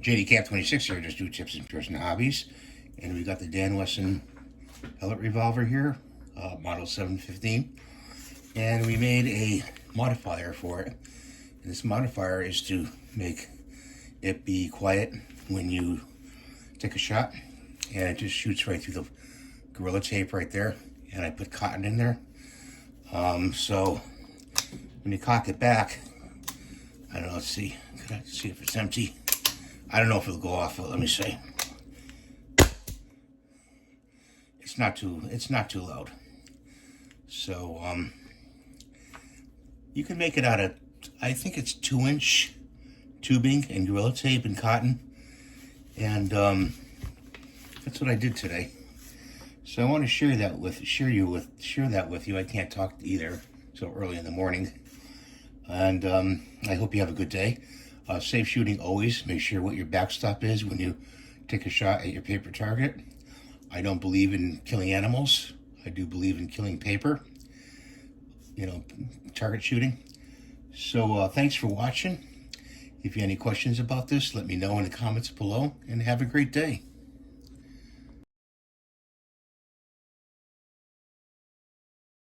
JD Camp 26 here, just do tips and personal hobbies. And we got the Wesson pellet revolver here, model 715. And we made a modifier for it. And this modifier is to make it be quiet when you take a shot. And it just shoots right through the Gorilla Tape right there. And I put cotton in there. So when you cock it back, I don't know, let's see. Could I see if it's empty? I don't know if it'll go off, but let me see. It's not too loud. So you can make it out of, I think it's 2-inch tubing and Gorilla Tape and cotton. And that's what I did today. So I want to share that with you. I can't talk either so early in the morning. And I hope you have a good day. Safe shooting always. Make sure what your backstop is when you take a shot at your paper target. I don't believe in killing animals. I do believe in killing paper. You know, target shooting. So thanks for watching. If you have any questions about this, let me know in the comments below. And have a great day.